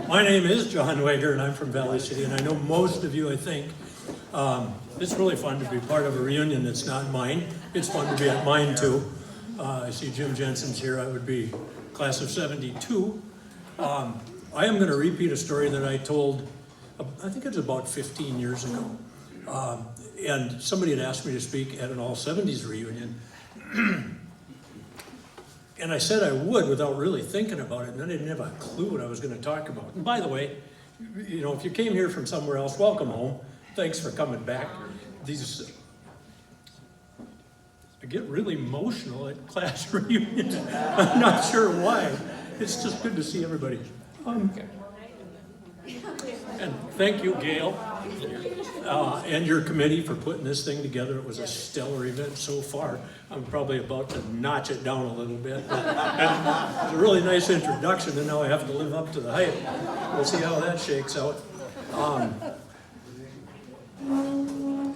My name is Jon Wagar, and I'm from Valley City, and I know most of you, I think. It's really fun to be part of a reunion that's not mine. It's fun to be at mine, too. I see Jim Jensen's here. I would be class of 72. I am going to repeat a story that I told, I think it's about 15 years ago. And somebody had asked me to speak at an all-70s reunion. And I said I would without really thinking about it, and I didn't have a clue what I was going to talk about. And by the way, you know, if you came here from somewhere else, welcome home. Thanks for coming back. I get really emotional at class reunions. I'm not sure why. It's just good to see everybody. And thank you, Gail, and your committee for putting this thing together. It was a stellar event so far. I'm probably about to notch it down a little bit. And it's a really nice introduction, and now I have to live up to the hype. We'll see how that shakes out.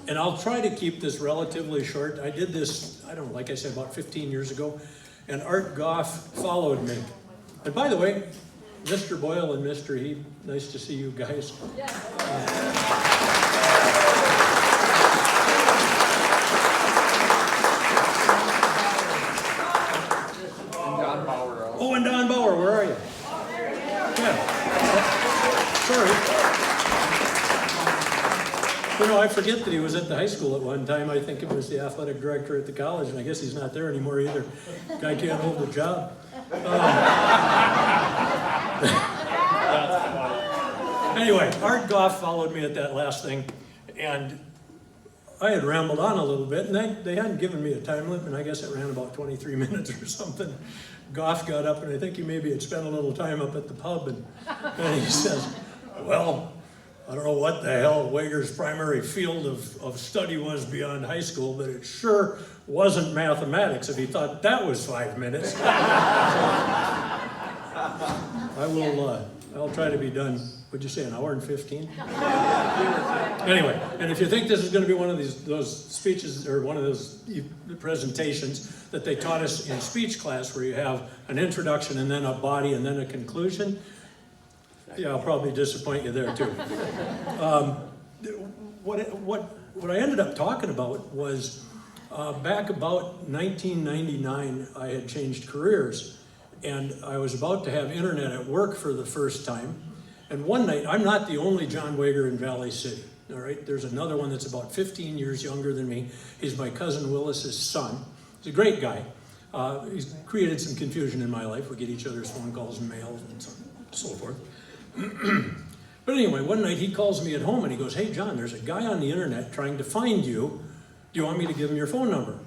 And I'll try to keep this relatively short. I did this, I don't know, like I said, about 15 years ago, and Art Goff followed me. And by the way, Mr. Boyle and Mr. Heap, nice to see you guys. Oh, and Don Bauer, where are you? Yeah. Sorry. You know, I forget that he was at the high school at one time. I think it was the athletic director at the college, and I guess he's not there anymore either. Guy can't hold a job. Anyway, Art Goff followed me at that last thing, and I had rambled on a little bit, and they hadn't given me a time limit, and I guess it ran about 23 minutes or something. Goff got up, and I think he maybe had spent a little time up at the pub, and he says, well, I don't know what the hell Wagar's primary field of study was beyond high school, but it sure wasn't mathematics if he thought that was 5 minutes. So, I'll try to be done, would you say an hour and 15? Anyway, and if you think this is going to be one of those speeches or one of those presentations that they taught us in speech class where you have an introduction and then a body and then a conclusion, yeah, I'll probably disappoint you there too. What I ended up talking about was back about 1999, I had changed careers, and I was about to have internet at work for the first time. And one night, I'm not the only Jon Wagar in Valley City. All right, there's another one that's about 15 years younger than me. He's my cousin Willis's son. He's a great guy. He's created some confusion in my life. We get each other's phone calls and mail and so forth. But anyway, one night he calls me at home and he goes, hey John, there's a guy on the internet trying to find you. Do you want me to give him your phone number?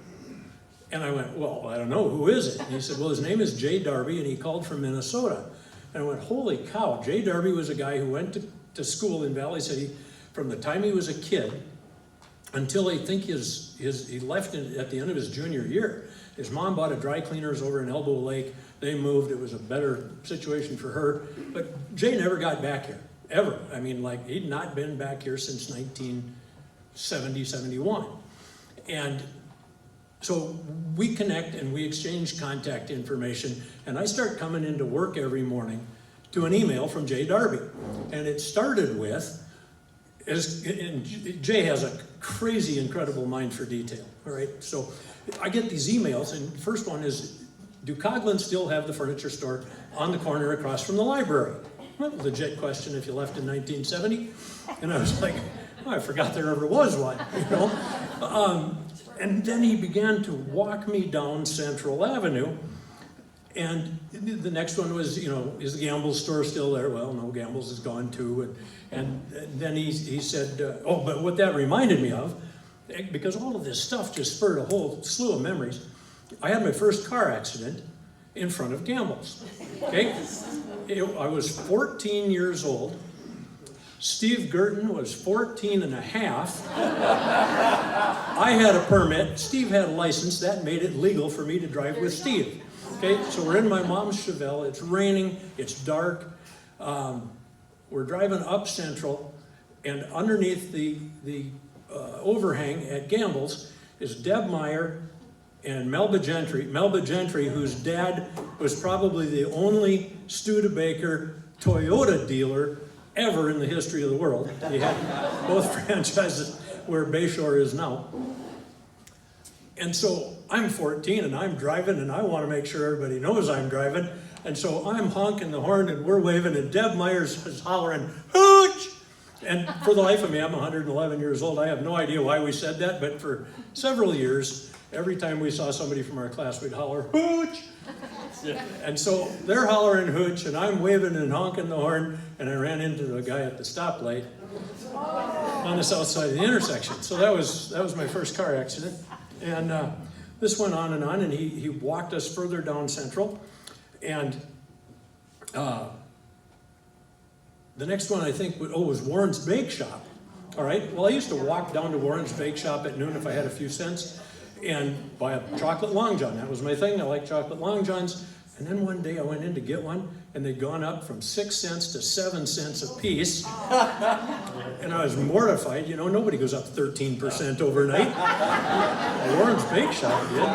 And I went, well, I don't know, who is it? And he said, well, his name is Jay Darby and he called from Minnesota. And I went, holy cow, Jay Darby was a guy who went to school in Valley City from the time he was a kid until I think he left at the end of his junior year. His mom bought a dry cleaners over in Elbow Lake. They moved. It was a better situation for her. But Jay never got back here, ever. I mean, like, he'd not been back here since 1970, 71. And so we connect and we exchange contact information. And I start coming into work every morning to an email from Jay Darby. And it started with, and Jay has a crazy, incredible mind for detail, all right? So I get these emails, and the first one is, do Coghlan still have the furniture store on the corner across from the library? Well, legit question if you left in 1970. And I was like, oh, I forgot there ever was one, you know? And then he began to walk me down Central Avenue. And the next one was, you know, is the Gamble's store still there? Well, no, Gamble's is gone too. And then he said, oh, but what that reminded me of, because all of this stuff just spurred a whole slew of memories, I had my first car accident in front of Gamble's, okay? I was 14 years old. Steve Girton was 14 and a half. I had a permit. Steve had a license. That made it legal for me to drive with Steve. Okay, so we're in my mom's Chevelle. It's raining. It's dark. We're driving up Central, and underneath the overhang at Gamble's is Deb Meyer and Melba Gentry, whose dad was probably the only Studebaker Toyota dealer ever in the history of the world. He had both franchises where Bayshore is now. And so I'm 14 and I'm driving and I want to make sure everybody knows I'm driving. And so I'm honking the horn and we're waving and Deb Myers is hollering, hooch! And for the life of me, I'm 111 years old. I have no idea why we said that, but for several years, every time we saw somebody from our class, we'd holler, hooch! And so they're hollering hooch, and I'm waving and honking the horn, and I ran into the guy at the stoplight on the south side of the intersection. So that was my first car accident. And this went on, and he walked us further down Central. And the next one I think was Warren's Bake Shop. All right, well, I used to walk down to Warren's Bake Shop at noon if I had a few cents and buy a chocolate Long John. That was my thing. I liked chocolate Long Johns. And then one day I went in to get one, and they'd gone up from 6 cents to 7 cents a piece. And I was mortified. You know, nobody goes up 13% overnight. Warren's Bake Shop did.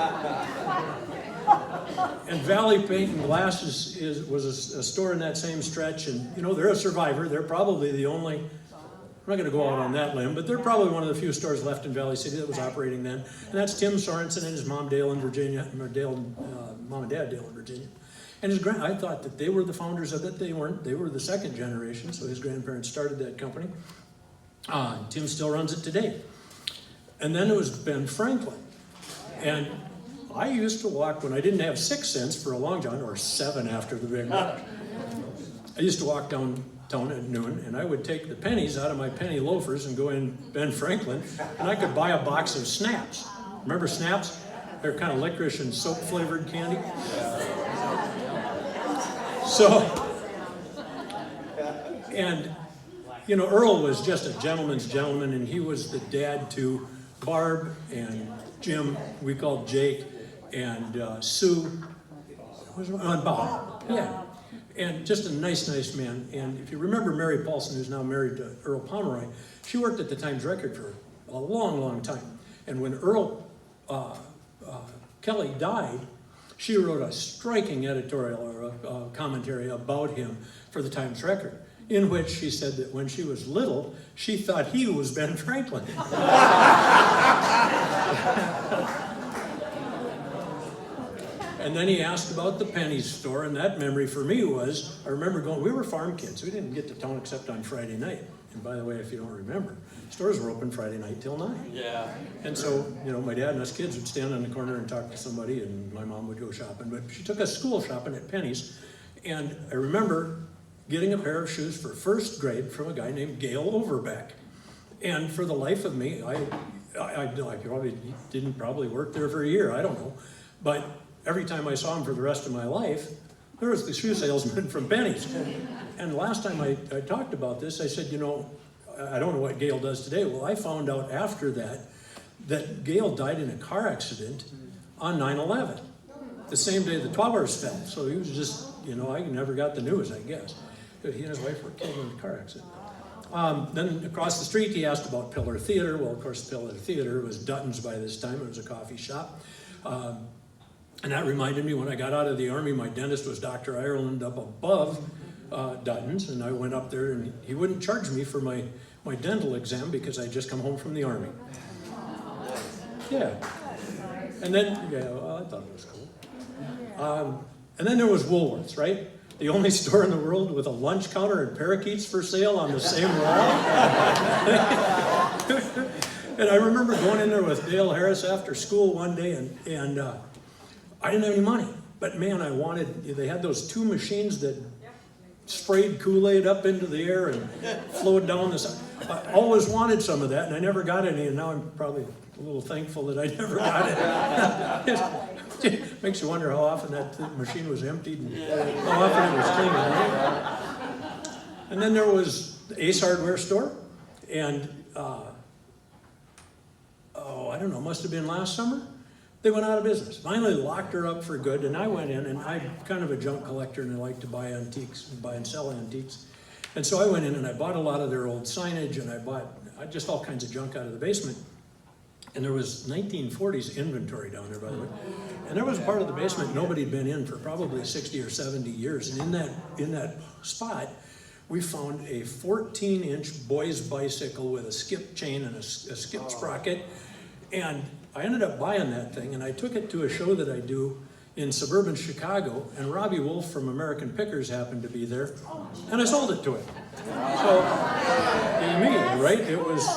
And Valley Paint and Glass was a store in that same stretch. And, you know, they're a survivor. They're probably the only, I'm not going to go out on that limb, but they're probably one of the few stores left in Valley City that was operating then. And that's Tim Sorensen and his mom, Dale, in Virginia, mom and dad, Dale, in Virginia. And I thought that they were the founders of it. They weren't. They were the second generation, so his grandparents started that company. Tim still runs it today. And then it was Ben Franklin. And I used to walk, when I didn't have 6 cents for a Long John, or 7 after the big rush, I used to walk downtown at noon, and I would take the pennies out of my penny loafers and go in Ben Franklin, and I could buy a box of Snaps. Remember Snaps? They're kind of licorice and soap flavored candy. So, and you know, Earl was just a gentleman's gentleman, and he was the dad to Barb and Jim, we called Jake, and Sue, and Bob. Yeah. And just a nice man. And if you remember Mary Paulson, who's now married to Earl Pomeroy, she worked at the Times Record for a long time. And when Earl Kelly died, she wrote a striking editorial or a commentary about him for the Times Record, in which she said that when she was little, she thought he was Ben Franklin. And then he asked about the penny store, and that memory for me was, I remember we were farm kids. We didn't get to town except on Friday night. And by the way, if you don't remember, stores were open Friday night till 9. Yeah. And so, you know, my dad and us kids would stand on the corner and talk to somebody, and my mom would go shopping. But she took us school shopping at Penny's, and I remember getting a pair of shoes for first grade from a guy named Gail Overbeck. And for the life of me, I probably didn't work there for a year, I don't know. But every time I saw him for the rest of my life, there was the shoe salesman from Penny's. And last time I talked about this, I said, you know, I don't know what Gail does today. Well, I found out after that Gail died in a car accident on 9/11, the same day the towers fell. So he was just, you know, I never got the news, I guess. He and his wife were killed in a car accident. Then across the street, he asked about Pillar Theater. Well, of course, Pillar Theater was Dutton's by this time. It was a coffee shop. And that reminded me, when I got out of the Army, my dentist was Dr. Ireland up above Dutton's, and I went up there, and he wouldn't charge me for my dental exam because I'd just come home from the Army. Yeah. And then, well, I thought it was cool. And then there was Woolworths, right? The only store in the world with a lunch counter and parakeets for sale on the same wall. And I remember going in there with Dale Harris after school one day, and I didn't have any money. But man, they had those 2 machines that sprayed Kool-Aid up into the air and flowed down the side. I always wanted some of that, and I never got any, and now I'm probably a little thankful that I never got it. It makes you wonder how often that machine was emptied and how often it was cleaned. Right? And then there was the Ace Hardware store, and I don't know, must have been last summer. They went out of business. Finally locked her up for good, and I went in, and I'm kind of a junk collector, and I like to buy antiques, buy and sell antiques. And so I went in and I bought a lot of their old signage, and I bought just all kinds of junk out of the basement. And there was 1940s inventory down there, by the way. And there was a part of the basement nobody had been in for probably 60 or 70 years. And in that spot, we found a 14-inch boy's bicycle with a skip chain and a skip sprocket. And I ended up buying that thing, and I took it to a show that I do in suburban Chicago, and Robbie Wolf from American Pickers happened to be there, and I sold it to him. So, immediately, right? It was,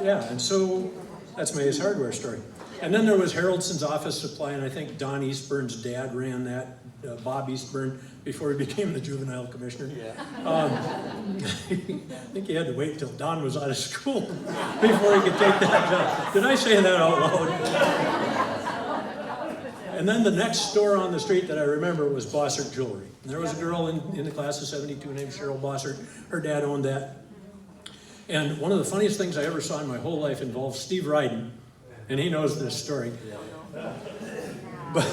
yeah, and so that's my Ace Hardware story. And then there was Haraldson's Office Supply, and I think Don Eastburn's dad ran that, Bob Eastburn, before he became the juvenile commissioner. Yeah. I think he had to wait till Don was out of school before he could take that job. Did I say that out loud? And then the next store on the street that I remember was Bossert Jewelry. And there was a girl in the class of 72 named Cheryl Bossert. Her dad owned that. And one of the funniest things I ever saw in my whole life involved Steve Ryden, and he knows this story. But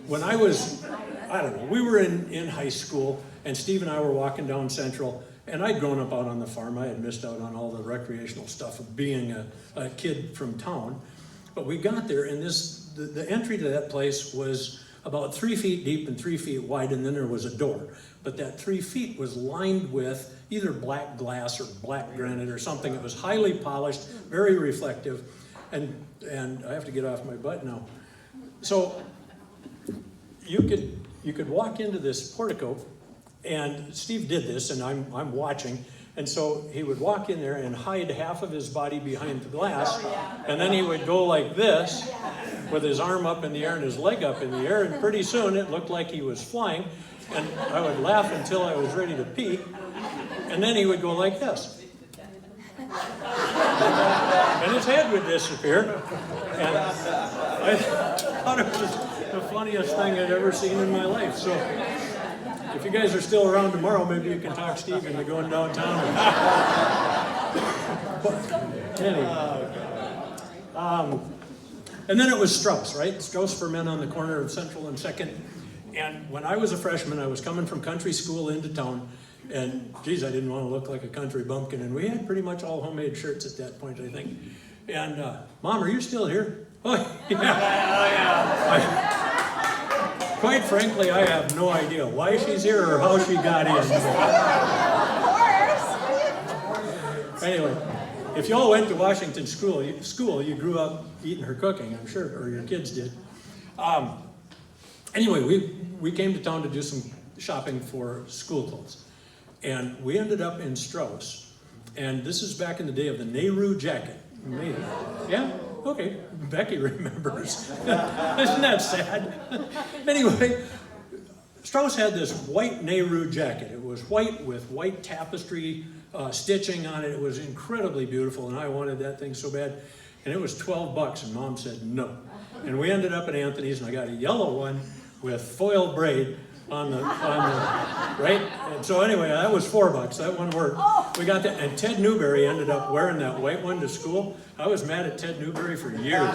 when I was, I don't know, we were in high school, and Steve and I were walking down Central, and I'd grown up out on the farm. I had missed out on all the recreational stuff of being a kid from town. But we got there, and the entry to that place was about 3 feet deep and 3 feet wide, and then there was a door. But that 3 feet was lined with either black glass or black granite or something. It was highly polished, very reflective, and I have to get off my butt now. So you could walk into this portico, and Steve did this, and I'm watching. And so he would walk in there and hide half of his body behind the glass, and then he would go like this with his arm up in the air and his leg up in the air, and pretty soon it looked like he was flying, and I would laugh until I was ready to pee, and then he would go like this. And his head would disappear, and I thought it was the funniest thing I'd ever seen in my life. So if you guys are still around tomorrow, maybe you can talk Steve into going downtown. But anyway. And then it was Strauss, right? Strauss for Men on the corner of Central and 2nd. And when I was a freshman, I was coming from country school into town. And geez, I didn't want to look like a country bumpkin. And we had pretty much all homemade shirts at that point, I think. And Mom, are you still here? Oh, yeah. Quite frankly, I have no idea why she's here or how she got in. Of course. Anyway, if y'all went to Washington school, you grew up eating her cooking, I'm sure, or your kids did. Anyway, we came to town to do some shopping for school clothes. And we ended up in Strauss. And this is back in the day of the Nehru jacket. Maybe. Yeah? Okay, Becky remembers. Isn't that sad? Anyway, Strauss had this white Nehru jacket. It was white with white tapestry stitching on it. It was incredibly beautiful, and I wanted that thing so bad. And it was $12, and Mom said no. And we ended up at Anthony's, and I got a yellow one with foil braid on the right? And so anyway, that was $4. That one worked. We got that, and Ted Newberry ended up wearing that white one to school. I was mad at Ted Newberry for years.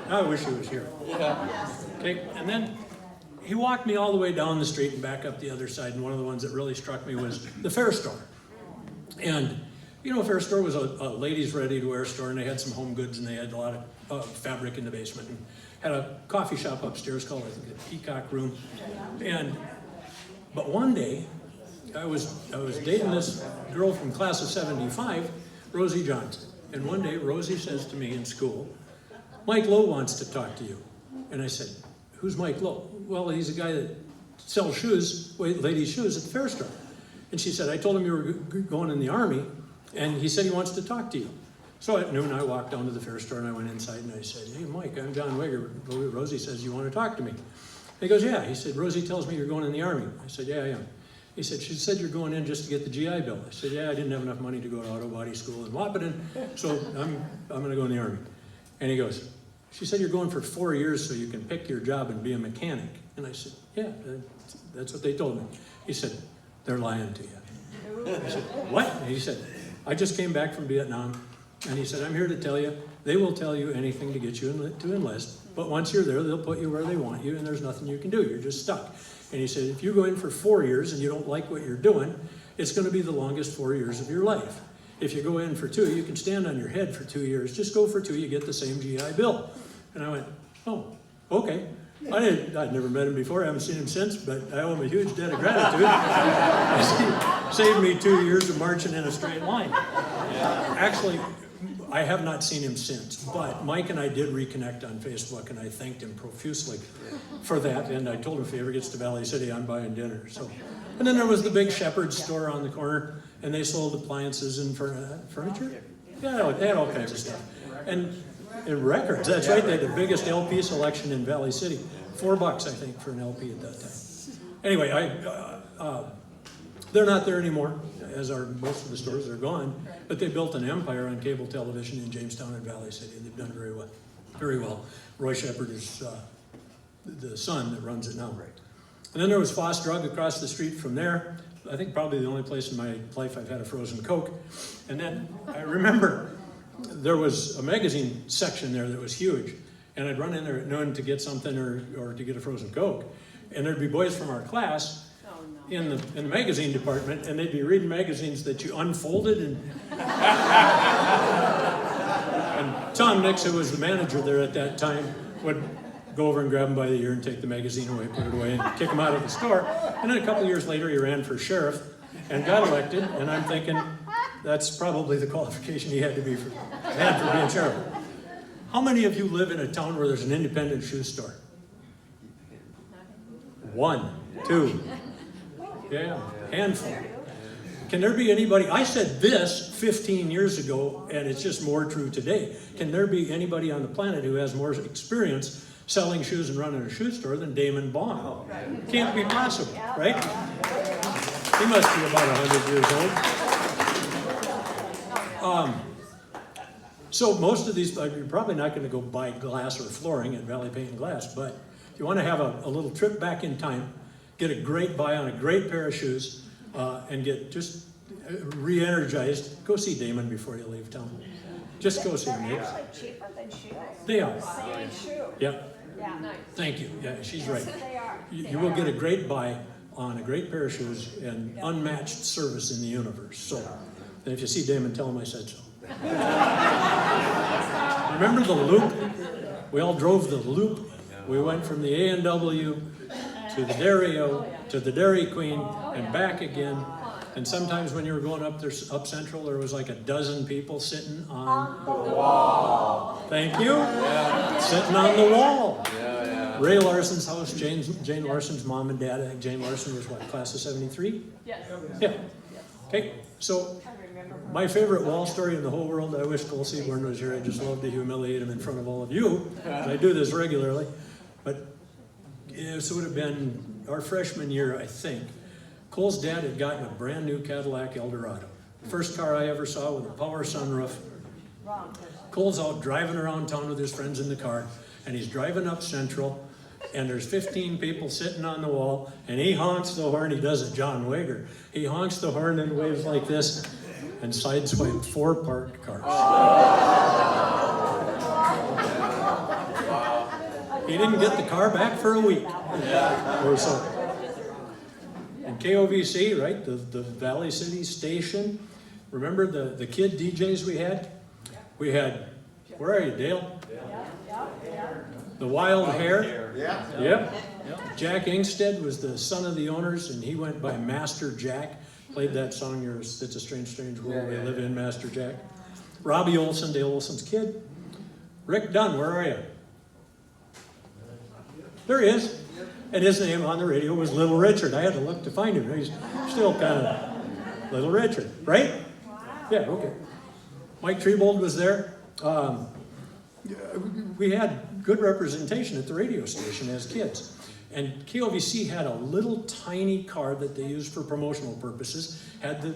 I wish he was here. Okay, and then he walked me all the way down the street and back up the other side, and one of the ones that really struck me was the Fair Store. And you know, Fair Store was a ladies' ready-to-wear store, and they had some home goods, and they had a lot of fabric in the basement, and had a coffee shop upstairs called, I think, the Peacock Room. But one day, I was dating this girl from class of 75, Rosie Johnson. And one day, Rosie says to me in school, Mike Lowe wants to talk to you. And I said, who's Mike Lowe? Well, he's a guy that sells shoes, ladies' shoes at the Fair Store. And she said, I told him you were going in the Army, and he said he wants to talk to you. So at noon, I walked down to the Fair Store, and I went inside, and I said, hey, Mike, I'm Jon Wagar. Rosie says you want to talk to me. He goes, yeah. He said, Rosie tells me you're going in the Army. I said, yeah, I am. He said, she said you're going in just to get the GI Bill. I said, yeah, I didn't have enough money to go to auto body school in Wahpeton, so I'm going to go in the Army. And he goes, she said you're going for 4 years so you can pick your job and be a mechanic. And I said, yeah, that's what they told me. He said, they're lying to you. I said, what? And he said, I just came back from Vietnam. And he said, I'm here to tell you, they will tell you anything to get you to enlist, but once you're there, they'll put you where they want you, and there's nothing you can do. You're just stuck. And he said, if you go in for 4 years and you don't like what you're doing, it's going to be the longest 4 years of your life. if you go in for 2, you can stand on your head for 2 years. Just go for 2, you get the same GI Bill. And I went, oh, okay. I'd never met him before, I haven't seen him since, but I owe him a huge debt of gratitude. He saved me 2 years of marching in a straight line. Actually, I have not seen him since, but Mike and I did reconnect on Facebook, and I thanked him profusely for that, and I told him if he ever gets to Valley City, I'm buying dinner. So, and then there was the big Shepherd's store on the corner, and they sold appliances and furniture. Yeah, they had all kinds of stuff. And records, that's right, they had the biggest LP selection in Valley City. $4, I think, for an LP at that time. Anyway, they're not there anymore, as are most of the stores. They're gone, but they built an empire on cable television in Jamestown and Valley City. They've done very well, very well. Roy Shepherd is the son that runs it now. And then there was Foss Drug across the street from there. I think probably the only place in my life I've had a frozen Coke. And then I remember there was a magazine section there that was huge. And I'd run in there at noon to get something or to get a frozen Coke. And there'd be boys from our class in the magazine department, and they'd be reading magazines that you unfolded. And Tom Nix, who was the manager there at that time, would go over and grab him by the ear and take the magazine away, put it away, and kick him out of the store. And then a couple years later, he ran for sheriff and got elected. And I'm thinking, that's probably the qualification he had for being sheriff. How many of you live in a town where there's an independent shoe store? 1, 2. Yeah, handful. Can there be anybody, I said this 15 years ago, and it's just more true today. Can there be anybody on the planet who has more experience selling shoes and running a shoe store than Damon Bond? Can't be possible, right? He must be about 100 years old. So most of these, you're probably not going to go buy glass or flooring at Valley Paint and Glass, but if you want to have a little trip back in time, get a great buy on a great pair of shoes, and get just re-energized, go see Damon before you leave town. Just go see him. They're actually cheaper than shoes. They are. Same shoe. Yeah. Yeah. Nice. Thank you. Yeah, she's right. They are. You will get a great buy on a great pair of shoes and unmatched service in the universe. So, and if you see Damon, tell him I said so. Remember the Loop? We all drove the Loop. We went from the A&W to the Dairy-O to the Dairy Queen and back again. And sometimes when you were going up there, up Central, there was like a dozen people sitting on the wall. Thank you. Yeah. Sitting on the wall. Yeah, yeah. Ray Larson's house, Jane Larson's mom and dad. I think Jane Larson was what, class of 73? Yes. Yeah. Okay, so my favorite wall story in the whole world, I wish Cole Seaborn was here. I just love to humiliate him in front of all of you. I do this regularly. But this would have been our freshman year, I think. Cole's dad had gotten a brand new Cadillac Eldorado. First car I ever saw with a power sunroof. Cole's out driving around town with his friends in the car, and he's driving up Central, and there's 15 people sitting on the wall, and he honks the horn. He does it Jon Wagar. He honks the horn and waves like this, and sideswiped 4 parked cars. He didn't get the car back for a week or so. And KOVC, right, the Valley City station. Remember the kid DJs we had? We had, where are you, Dale? The Wild Hair. Yep. Jack Ingstead was the son of the owners, and he went by Master Jack. Played that song, It's a Strange, Strange World We Live In, Master Jack. Robbie Olson, Dale Olson's kid. Rick Dunn, where are you? There he is. And his name on the radio was Little Richard. I had to look to find him. He's still kind of Little Richard, right? Yeah, okay. Mike Trebold was there. We had good representation at the radio station as kids. And KOVC had a little tiny car that they used for promotional purposes, had the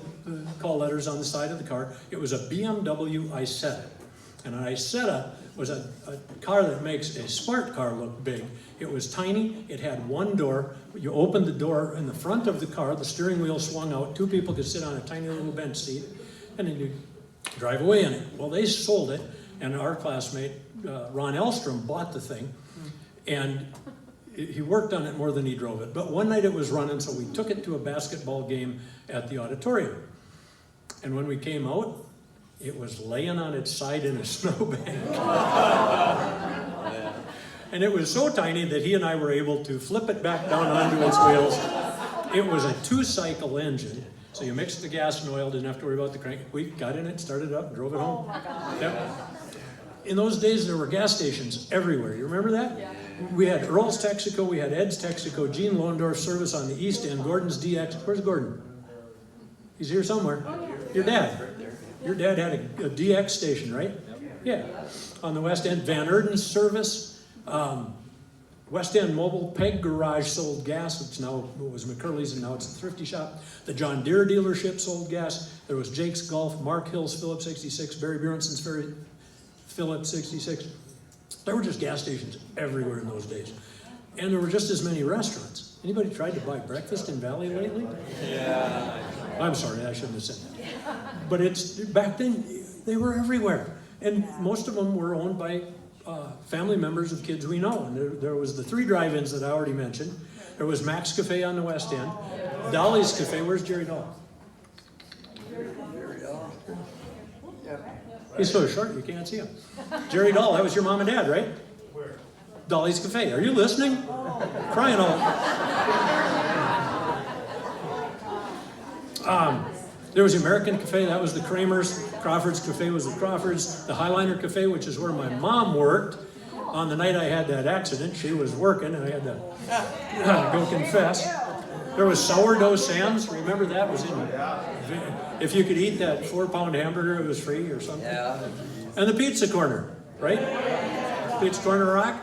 call letters on the side of the car. It was a BMW Isetta. And an Isetta was a car that makes a smart car look big. It was tiny, it had one door. You opened the door in the front of the car, the steering wheel swung out, 2 people could sit on a tiny little bench seat, and then you drive away in it. Well, they sold it, and our classmate, Ron Elstrom, bought the thing, and he worked on it more than he drove it. But one night it was running, so we took it to a basketball game at the auditorium. And when we came out, It was laying on its side in a snowbank. And it was so tiny that he and I were able to flip it back down onto its wheels. It was a 2-cycle engine. So you mixed the gas and oil, didn't have to worry about the crank. We got in it, started it up, and drove it home. Oh my God. Yep. In those days, there were gas stations everywhere. You remember that? Yeah. We had Earl's Texaco, we had Ed's Texaco, Gene Lohendorf service on the East End, Gordon's DX. Where's Gordon? He's here somewhere. Your dad. Your dad had a DX station, right? Yeah. On the West End, Van Erden's service. West End Mobile Peg Garage sold gas, which now was McCurley's and now it's a thrifty shop. The John Deere dealership sold gas. There was Jake's Golf, Mark Hill's Phillips 66, Barry Bjornson's Phillips 66. There were just gas stations everywhere in those days. And there were just as many restaurants. Anybody tried to buy breakfast in Valley lately? Yeah. I'm sorry, I shouldn't have said that. But back then, they were everywhere. And most of them were owned by family members of kids we know. And there was the 3 drive-ins that I already mentioned. There was Mac's Cafe on the West End. Dolly's Cafe, where's Jerry Doll? He's so short you can't see him. Jerry Doll, that was your mom and dad, right? Where? Dolly's Cafe. Are you listening? Crying out. There was the American Cafe, that was the Kramers. Crawford's Cafe was the Crawfords. The Highliner Cafe, which is where my mom worked. On the night I had that accident, she was working, and I had to go confess. There was Sourdough Sam's. Remember that was in. If you could eat that 4-pound hamburger, it was free or something. Yeah. And the Pizza Corner, right? Pizza Corner Rock.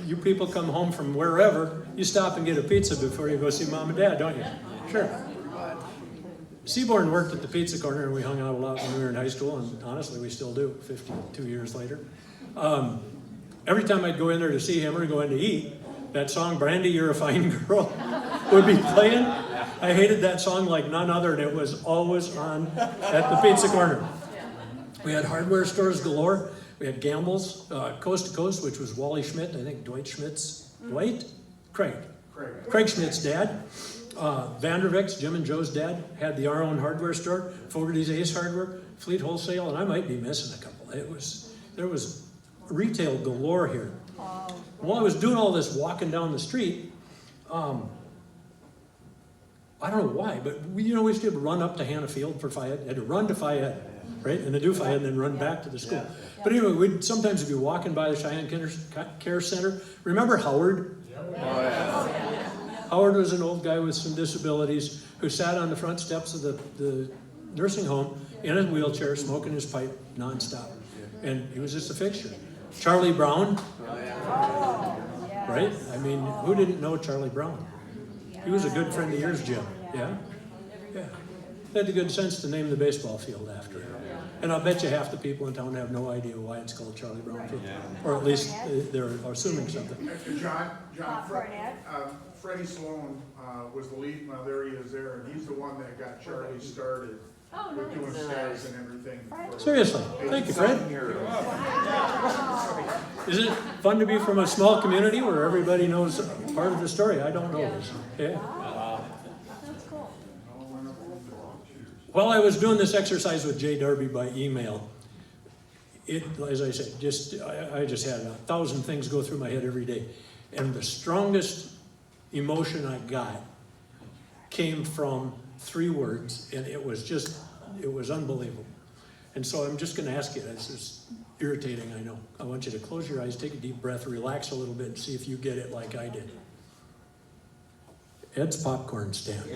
You people come home from wherever, you stop and get a pizza before you go see mom and dad, don't you? Sure. Seaborn worked at the Pizza Corner, and we hung out a lot when we were in high school, and honestly, we still do, 52 years later. Every time I'd go in there to see him or go in to eat, that song, Brandy, You're a Fine Girl, would be playing. I hated that song like none other, and it was always on at the Pizza Corner. We had hardware stores galore. We had Gamble's, Coast to Coast, which was Wally Schmidt, I think Craig Schmidt's dad. Vandervik's, Jim and Joe's dad, had our own hardware store. Fogarty's Ace Hardware, Fleet Wholesale, and I might be missing a couple. There was retail galore here. While I was doing all this walking down the street, I don't know why, but we used to run up to Hannah Field for Fayette, had to run to Fayette, right? And then do Fayette and then run back to the school. But anyway, we'd sometimes be walking by the Cheyenne Care Center. Remember Howard? Oh, yeah. Howard was an old guy with some disabilities who sat on the front steps of the nursing home in a wheelchair, smoking his pipe nonstop. And he was just a fixture. Charlie Brown, right? I mean, who didn't know Charlie Brown? He was a good friend of yours, Jim. Yeah? Yeah. They had the good sense to name the baseball field after him. And I'll bet you half the people in town have no idea why it's called Charlie Brown Field. Or at least they're assuming something. John, Freddie Sloan was the lead, well, there he is there, and he's the one that got Charlie started with doing stats and everything. Seriously, thank you, Fred. Isn't it fun to be from a small community where everybody knows part of the story? I don't know this. Yeah. That's cool. While I was doing this exercise with Jay Darby by email, as I said, I just had 1,000 things go through my head every day. And the strongest emotion I got came from 3 words, and it was unbelievable. And so I'm just going to ask you, this is irritating, I know. I want you to close your eyes, take a deep breath, relax a little bit, and see if you get it like I did. Ed's popcorn stand.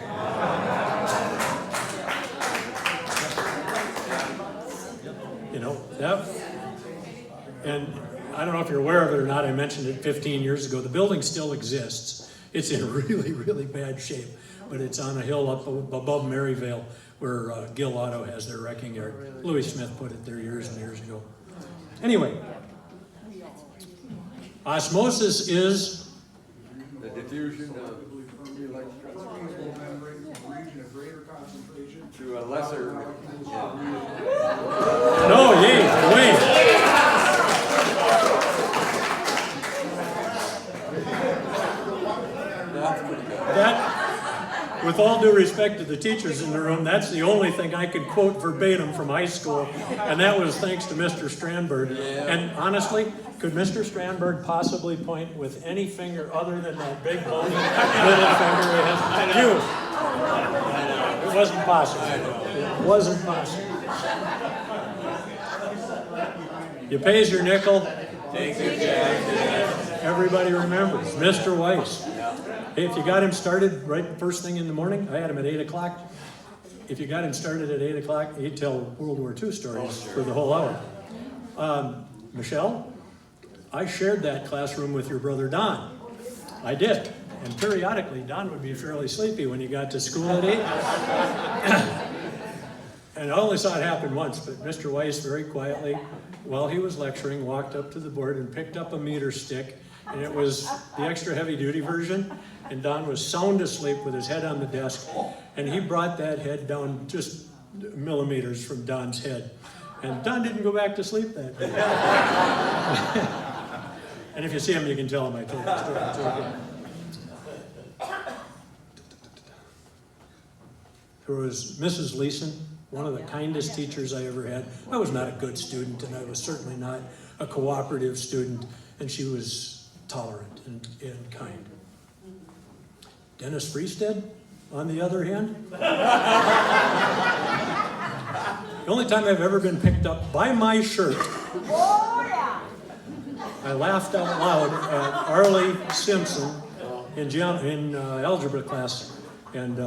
That, and I don't know if you're aware of it or not, I mentioned it 15 years ago. The building still exists. It's in really, really bad shape, but it's on a hill up above Maryvale where Gill Auto has their wrecking yard. Louis Smith put it there years and years ago. Anyway, osmosis is the diffusion of to a lesser. No, yay, wait. That's pretty good. with all due respect to the teachers in the room, that's the only thing I could quote verbatim from high school, and that was thanks to Mr. Strandberg. And honestly, could Mr. Strandberg possibly point with any finger other than that big bony middle finger at you? It wasn't possible. It wasn't possible. You pays your nickel. Thank you, Jack. Everybody remembers Mr. Weiss. Hey, if you got him started right first thing in the morning, I had him at 8 o'clock. If you got him started at 8 o'clock, he'd tell World War II stories for the whole hour. Michelle, I shared that classroom with your brother Don. I did. And periodically, Don would be fairly sleepy when he got to school at 8. And I only saw it happen once, but Mr. Weiss very quietly, while he was lecturing, walked up to the board and picked up a meter stick, and it was the extra heavy-duty version, and Don was sound asleep with his head on the desk, and he brought that head down just millimeters from Don's head. And Don didn't go back to sleep that day. And if you see him, you can tell him I told the story too. There was Mrs. Leeson, one of the kindest teachers I ever had. I was not a good student, and I was certainly not a cooperative student, and she was tolerant and kind. Dennis Freestead, on the other hand, the only time I've ever been picked up by my shirt, I laughed out loud at Arlie Simpson in algebra class. And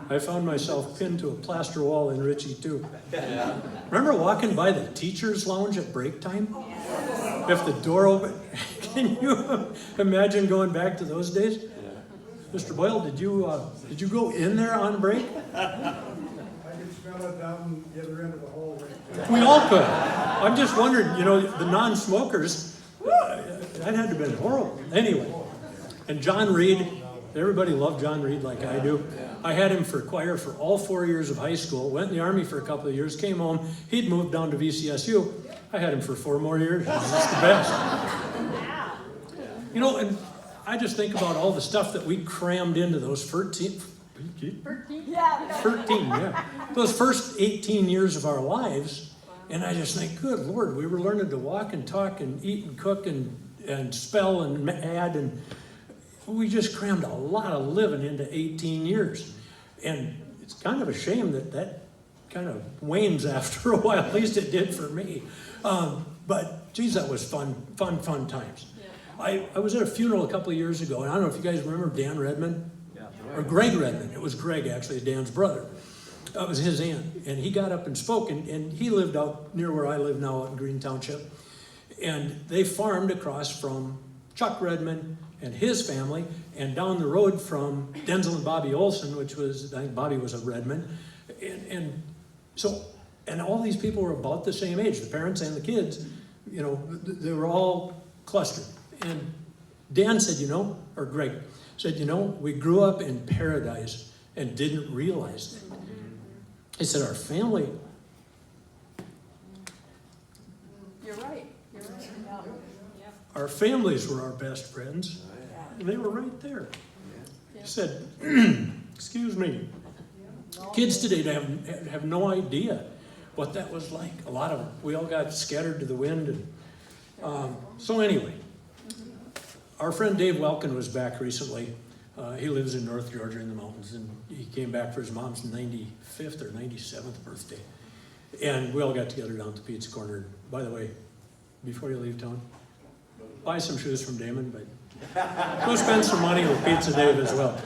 I found myself pinned to a plaster wall in Ritchie, too. Yeah. Remember walking by the teacher's lounge at break time? If the door opened, can you imagine going back to those days? Yeah. Mr. Boyle, did you go in there on break? I could smell it down the other end of the hallway. We all could. I'm just wondering, the non-smokers, that had to have been horrible. Anyway, and John Reed, everybody loved John Reed like I do. I had him for choir for all 4 years of high school, went in the Army for a couple of years, came home, he'd moved down to VCSU. I had him for 4 more years. He was just the best. And I just think about all the stuff that we crammed into those 13, those first 18 years of our lives, and I just think, good Lord, we were learning to walk and talk and eat and cook and spell and add, and we just crammed a lot of living into 18 years. And it's kind of a shame that kind of wanes after a while. At least it did for me. But geez, that was fun times. Yeah. I was at a funeral a couple of years ago, and I don't know if you guys remember Dan Redmond, or Greg Redmond. It was Greg, actually, Dan's brother. That was his aunt, and he got up and spoke, and he lived out near where I live now, out in Green Township, and they farmed across from Chuck Redmond and his family, and down the road from Denzel and Bobby Olson, which was, I think Bobby was a Redmond, and all these people were about the same age, the parents and the kids, they were all clustered. And Dan said, or Greg said, we grew up in paradise and didn't realize it. He said, our family. You're right. Our families were our best friends, and they were right there. He said, excuse me, kids today have no idea what that was like. A lot of them, we all got scattered to the wind. And so anyway, our friend Dave Welkin was back recently. He lives in North Georgia in the mountains, and he came back for his mom's 95th or 97th birthday. And we all got together down at the Pizza Corner. By the way, before you leave town, buy some shoes from Damon, but go spend some money with Pizza Dave as well.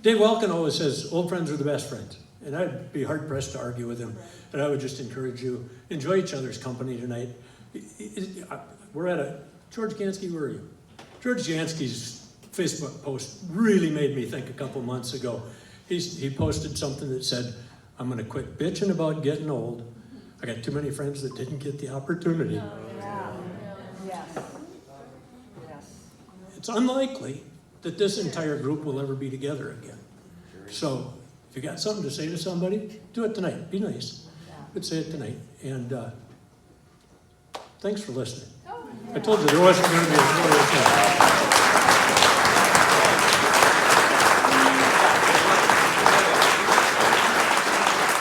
Dave Welkin always says, old friends are the best friends. And I'd be hard-pressed to argue with him. And I would just encourage you, enjoy each other's company tonight. We're at George Gansky, where are you? George Gansky's Facebook post really made me think a couple months ago. He posted something that said, I'm going to quit bitching about getting old. I got too many friends that didn't get the opportunity. It's unlikely that this entire group will ever be together again. So if you got something to say to somebody, do it tonight. Be nice, but say it tonight. And thanks for listening. I told you there wasn't going to be a